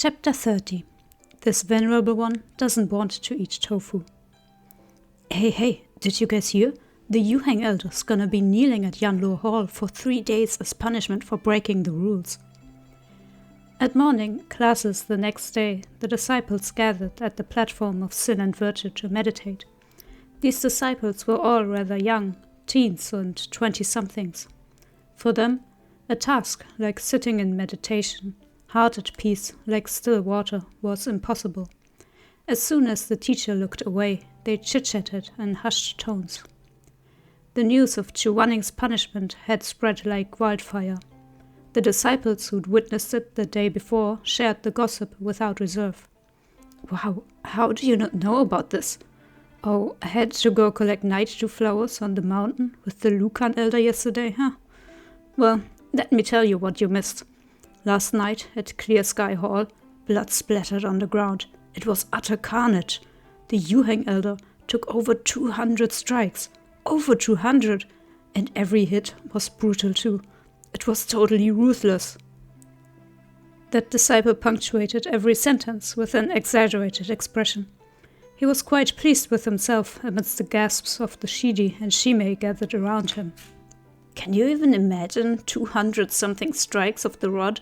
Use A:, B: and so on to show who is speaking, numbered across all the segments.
A: Chapter 30. This venerable one doesn't want to eat tofu. Hey, did you guys hear? The Yuhang elder's gonna be kneeling at Yanluo Hall for 3 days as punishment for breaking the rules. At morning classes the next day, the disciples gathered at the platform of sin and virtue to meditate. These disciples were all rather young, teens and 20-somethings. For them, a task like sitting in meditation, heart at peace like still water, was impossible. As soon as the teacher looked away, they chit-chatted in hushed tones. The news of Chu Wanning's punishment had spread like wildfire. The disciples who'd witnessed it the day before shared the gossip without reserve. Wow, how do you not know about this? Oh, I had to go collect nightdew flowers on the mountain with the Lucan elder yesterday, huh? Well, let me tell you what you missed. Last night at Clear Sky Hall, blood splattered on the ground. It was utter carnage. The Yuhang elder took over 200 strikes. Over 200! And every hit was brutal too. It was totally ruthless. That disciple punctuated every sentence with an exaggerated expression. He was quite pleased with himself amidst the gasps of the Shidi and Shimei gathered around him. Can you even imagine 200-something strikes of the rod?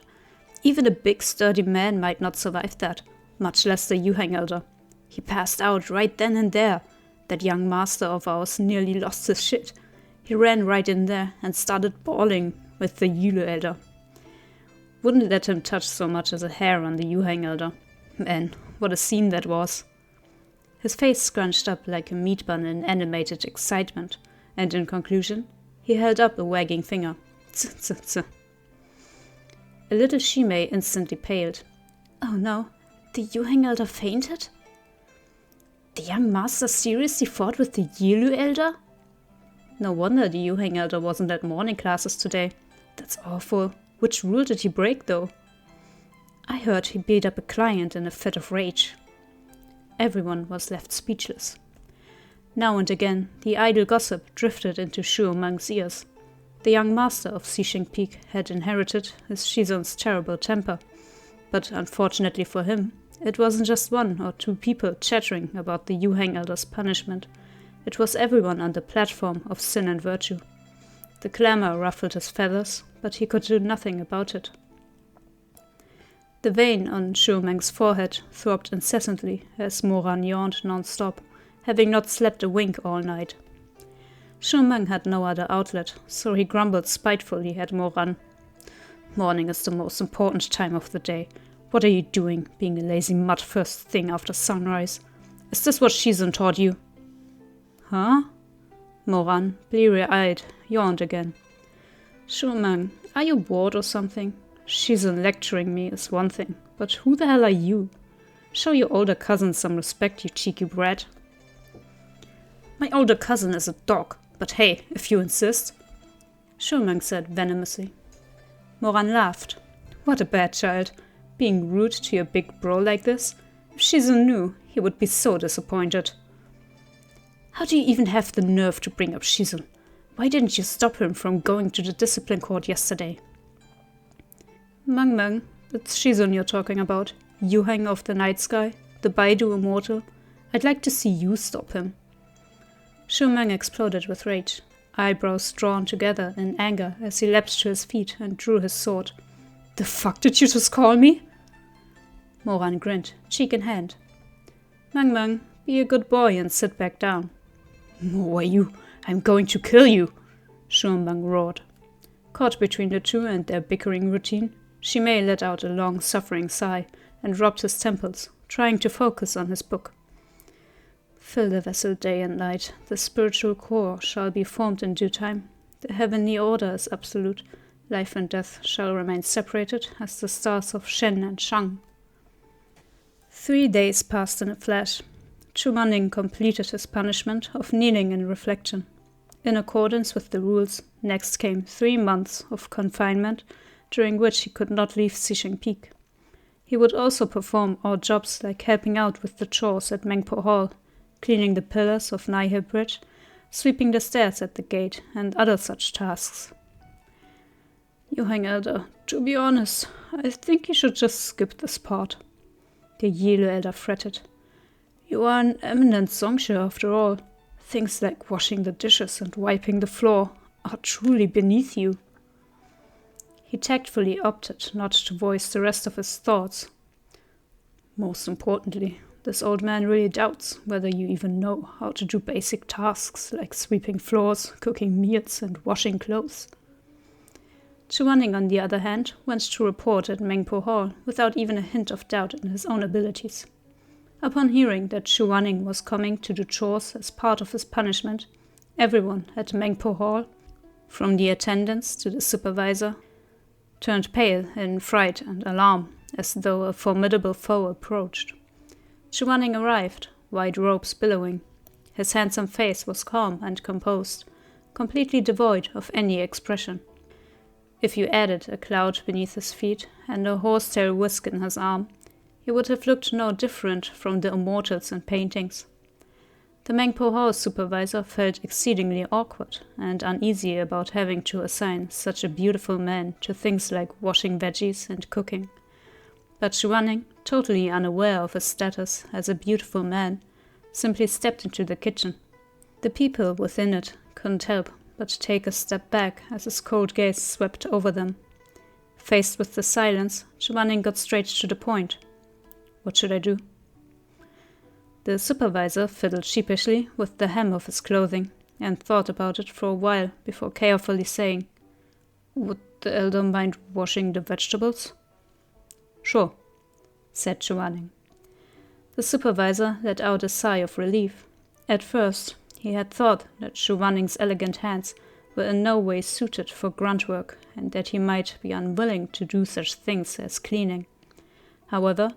A: Even a big sturdy man might not survive that, much less the Yuhang elder. He passed out right then and there. That young master of ours nearly lost his shit. He ran right in there and started bawling with the Yulu elder. Wouldn't let him touch so much as a hair on the Yuhang elder. Man, what a scene that was. His face scrunched up like a meat bun in animated excitement, and in conclusion, he held up a wagging finger. Tsk. A little Shimei instantly paled. Oh no, the Yuhang elder fainted? The young master seriously fought with the Yilu elder? No wonder the Yuhang elder wasn't at morning classes today. That's awful. Which rule did he break though? I heard he beat up a client in a fit of rage. Everyone was left speechless. Now and again, the idle gossip drifted into Shu Meng's ears. The young master of Xixing Peak had inherited his shizun's terrible temper. But unfortunately for him, it wasn't just 1 or 2 people chattering about the Yuhang elder's punishment. It was everyone on the platform of sin and virtue. The clamor ruffled his feathers, but he could do nothing about it. The vein on Shu Meng's forehead throbbed incessantly as Moran yawned non-stop, having not slept a wink all night. Shu Meng had no other outlet, so he grumbled spitefully at Moran. Morning is the most important time of the day. What are you doing, being a lazy mutt first thing after sunrise? Is this what Shizun taught you? Huh? Moran, bleary-eyed, yawned again. Shu Meng, are you bored or something? Shizun lecturing me is one thing, but who the hell are you? Show your older cousin some respect, you cheeky brat. My older cousin is a dog, but hey, if you insist. Shu Meng said venomously. Moran laughed. What a bad child, being rude to your big bro like this. If Shizun knew, he would be so disappointed. How do you even have the nerve to bring up Shizun? Why didn't you stop him from going to the discipline court yesterday? Meng, it's Shizun you're talking about. Yuhang of the night sky, the Baidu immortal. I'd like to see you stop him. Shu Meng exploded with rage, eyebrows drawn together in anger as he leapt to his feet and drew his sword. The fuck did you just call me? Moran grinned, cheek in hand. Meng, be a good boy and sit back down. No way you, I'm going to kill you, Shu Meng roared. Caught between the two and their bickering routine, Shimei let out a long suffering sigh and rubbed his temples, trying to focus on his book. Fill the vessel day and night, the spiritual core shall be formed in due time. The heavenly order is absolute, life and death shall remain separated as the stars of Shen and Shang. 3 days passed in a flash. Chu Wanning completed his punishment of kneeling in reflection. In accordance with the rules, next came 3 months of confinement, during which he could not leave Xixing Peak. He would also perform odd jobs like helping out with the chores at Mengpo Hall, cleaning the pillars of Naihe Bridge, sweeping the stairs at the gate, and other such tasks. Yuhang elder, to be honest, I think you should just skip this part. The Yellow Elder fretted. You are an eminent songster after all. Things like washing the dishes and wiping the floor are truly beneath you. He tactfully opted not to voice the rest of his thoughts. Most importantly, this old man really doubts whether you even know how to do basic tasks like sweeping floors, cooking meals, and washing clothes. Chu Wanning, on the other hand, went to report at Mengpo Hall without even a hint of doubt in his own abilities. Upon hearing that Chu Wanning was coming to do chores as part of his punishment, everyone at Mengpo Hall, from the attendants to the supervisor, turned pale in fright and alarm, as though a formidable foe approached. Chu Wanning arrived, white robes billowing. His handsome face was calm and composed, completely devoid of any expression. If you added a cloud beneath his feet and a horsetail whisk in his arm, he would have looked no different from the immortals in paintings. The Mengpo Hall supervisor felt exceedingly awkward and uneasy about having to assign such a beautiful man to things like washing veggies and cooking. But Chu Wanning, totally unaware of his status as a beautiful man, simply stepped into the kitchen. The people within it couldn't help but take a step back as his cold gaze swept over them. Faced with the silence, Chu Wanning got straight to the point. What should I do? The supervisor fiddled sheepishly with the hem of his clothing and thought about it for a while before carefully saying, Would the elder mind washing the vegetables? Sure, said Chu Wanning. The supervisor let out a sigh of relief. At first, he had thought that Chu Wanning's elegant hands were in no way suited for grunt work and that he might be unwilling to do such things as cleaning. However,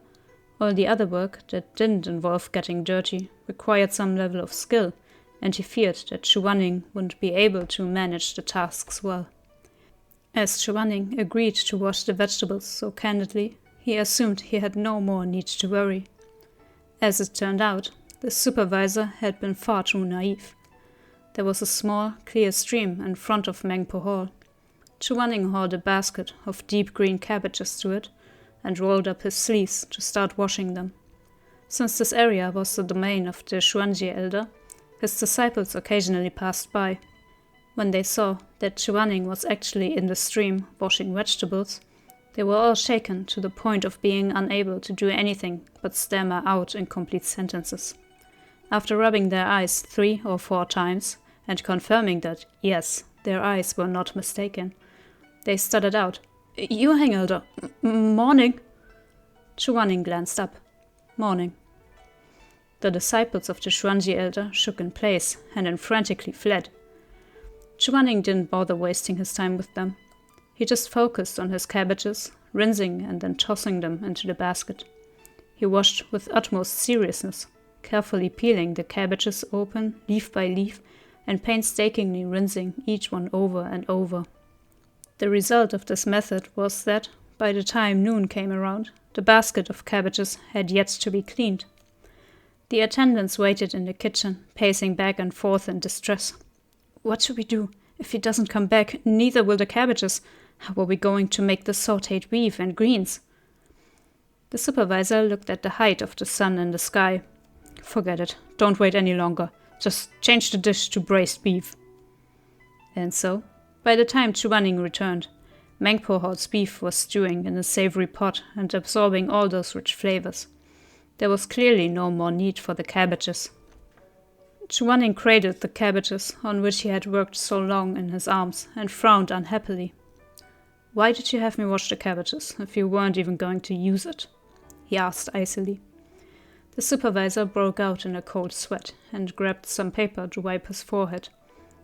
A: all the other work that didn't involve getting dirty required some level of skill, and he feared that Chu Wanning wouldn't be able to manage the tasks well. As Chu Wanning agreed to wash the vegetables so candidly, he assumed he had no more need to worry. As it turned out, the supervisor had been far too naive. There was a small, clear stream in front of Mengpo Hall. Chu Wanning hauled a basket of deep green cabbages to it and rolled up his sleeves to start washing them. Since this area was the domain of the Xuanjie elder, his disciples occasionally passed by. When they saw that Chu Wanning was actually in the stream washing vegetables, they were all shaken to the point of being unable to do anything but stammer out incomplete sentences. After rubbing their eyes 3 or 4 times and confirming that, yes, their eyes were not mistaken, they stuttered out, You hang, elder. Morning. Chu Wanning glanced up. Morning. The disciples of the Xuanjie elder shook in place and then frantically fled. Chu Wanning didn't bother wasting his time with them. He just focused on his cabbages, rinsing and then tossing them into the basket. He washed with utmost seriousness, carefully peeling the cabbages open leaf by leaf and painstakingly rinsing each one over and over. The result of this method was that, by the time noon came around, the basket of cabbages had yet to be cleaned. The attendants waited in the kitchen, pacing back and forth in distress. What should we do? If he doesn't come back, neither will the cabbages. How are we going to make the sautéed beef and greens? The supervisor looked at the height of the sun in the sky. Forget it. Don't wait any longer. Just change the dish to braised beef. And so, by the time Chu Wanning returned, Mengpo Hall's beef was stewing in a savory pot and absorbing all those rich flavors. There was clearly no more need for the cabbages. Chu Wanning cradled the cabbages on which he had worked so long in his arms and frowned unhappily. Why did you have me wash the cabbages if you weren't even going to use it? He asked icily. The supervisor broke out in a cold sweat and grabbed some paper to wipe his forehead.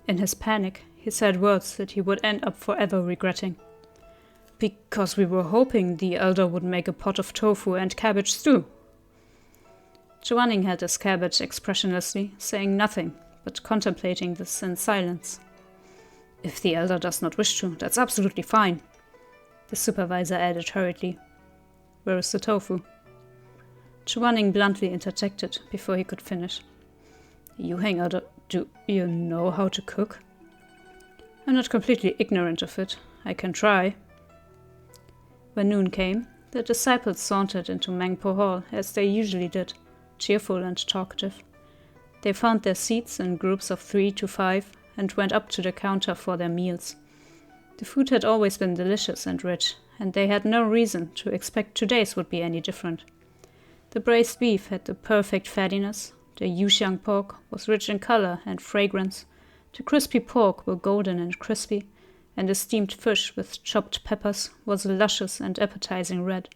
A: In his panic, he said words that he would end up forever regretting. Because we were hoping the elder would make a pot of tofu and cabbage stew. Chu Wanning held his cabbage expressionlessly, saying nothing, but contemplating this in silence. If the elder does not wish to, that's absolutely fine, the supervisor added hurriedly. Where is the tofu? Chu Wanning bluntly interjected before he could finish. You hang out, do you know how to cook? I'm not completely ignorant of it. I can try. When noon came, The disciples sauntered into Mangpo Hall as they usually did, cheerful and talkative. They found their seats in groups of 3 to 5 and went up to the counter for their meals. The food had always been delicious and rich, and they had no reason to expect today's would be any different. The braised beef had the perfect fattiness, the yuxiang pork was rich in color and fragrance, the crispy pork were golden and crispy, and the steamed fish with chopped peppers was a luscious and appetizing red.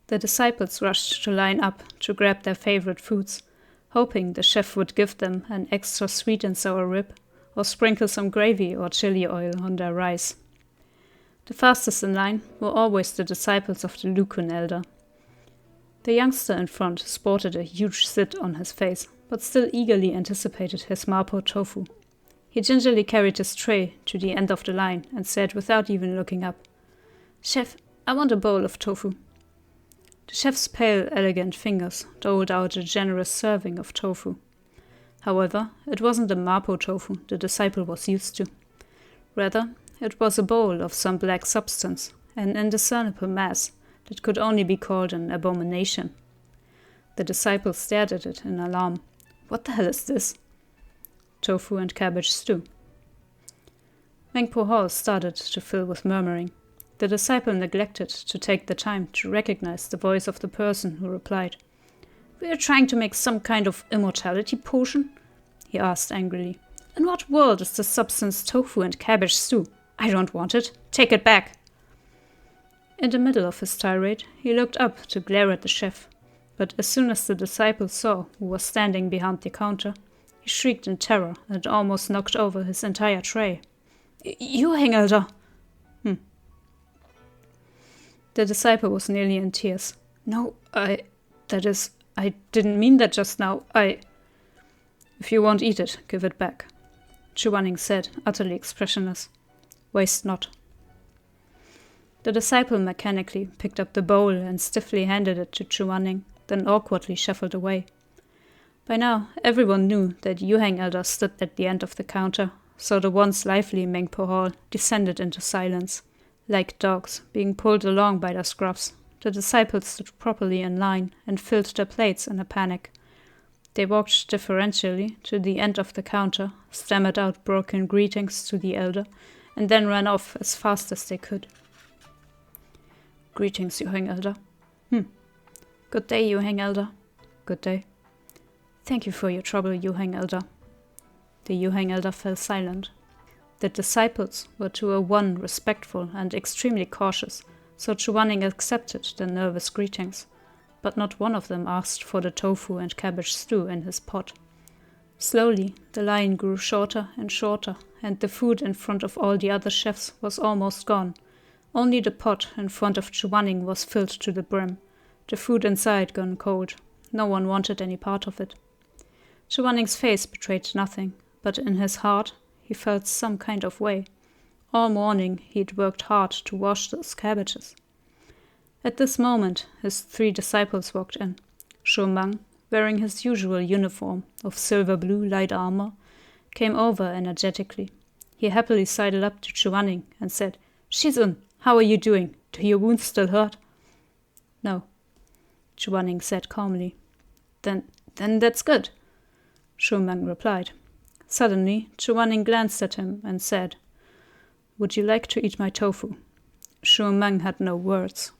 A: The disciples rushed to line up to grab their favorite foods, hoping the chef would give them an extra sweet and sour rib, or sprinkle some gravy or chili oil on their rice. The fastest in line were always the disciples of the Lukun elder. The youngster in front sported a huge zit on his face, but still eagerly anticipated his mapo tofu. He gingerly carried his tray to the end of the line and said without even looking up, "Chef, I want a bowl of tofu." The chef's pale, elegant fingers doled out a generous serving of tofu. However, it wasn't the mapo tofu the disciple was used to. Rather, it was a bowl of some black substance, an indiscernible mass that could only be called an abomination. The disciple stared at it in alarm. "What the hell is this?" "Tofu and cabbage stew." Mangpo Hall started to fill with murmuring. The disciple neglected to take the time to recognize the voice of the person who replied. "We are trying to make some kind of immortality potion?" he asked angrily. "In what world is the substance tofu and cabbage stew? I don't want it. Take it back." In the middle of his tirade, he looked up to glare at the chef, but as soon as the disciple saw who was standing behind the counter, he shrieked in terror and almost knocked over his entire tray. "You hang elder!" The disciple was nearly in tears. "No, I didn't mean that just now. If you won't eat it, give it back," Chu Wanning said, utterly expressionless. "Waste not." The disciple mechanically picked up the bowl and stiffly handed it to Chu Wanning, then awkwardly shuffled away. By now, everyone knew that Yuhang elder stood at the end of the counter, so the once lively Mangpo Hall descended into silence. Like dogs being pulled along by their scruffs, the disciples stood properly in line and filled their plates in a panic. They walked deferentially to the end of the counter, stammered out broken greetings to the elder, and then ran off as fast as they could. "Greetings, Yuhang elder." "Good day, Yuhang elder." "Good day." "Thank you for your trouble, Yuhang elder." The Yuhang elder fell silent. The disciples were to a one respectful and extremely cautious, so Chu Wanning accepted the nervous greetings, but not one of them asked for the tofu and cabbage stew in his pot. Slowly, the line grew shorter and shorter, and the food in front of all the other chefs was almost gone. Only the pot in front of Chu Wanning was filled to the brim, the food inside gone cold. No one wanted any part of it. Chu Wanning's face betrayed nothing, but in his heart he felt some kind of way. All morning he'd worked hard to wash those cabbages. At this moment his 3 disciples walked in. Chu Mang, wearing his usual uniform of silver blue light armor, came over energetically. He happily sidled up to Chu Wanning and said, "Shizun, how are you doing? Do your wounds still hurt?" "No," Chu Wanning said calmly. Then that's good," Chu Mang replied. Suddenly, Chu Wanning glanced at him and said, "Would you like to eat my tofu?" Chu Mang had no words.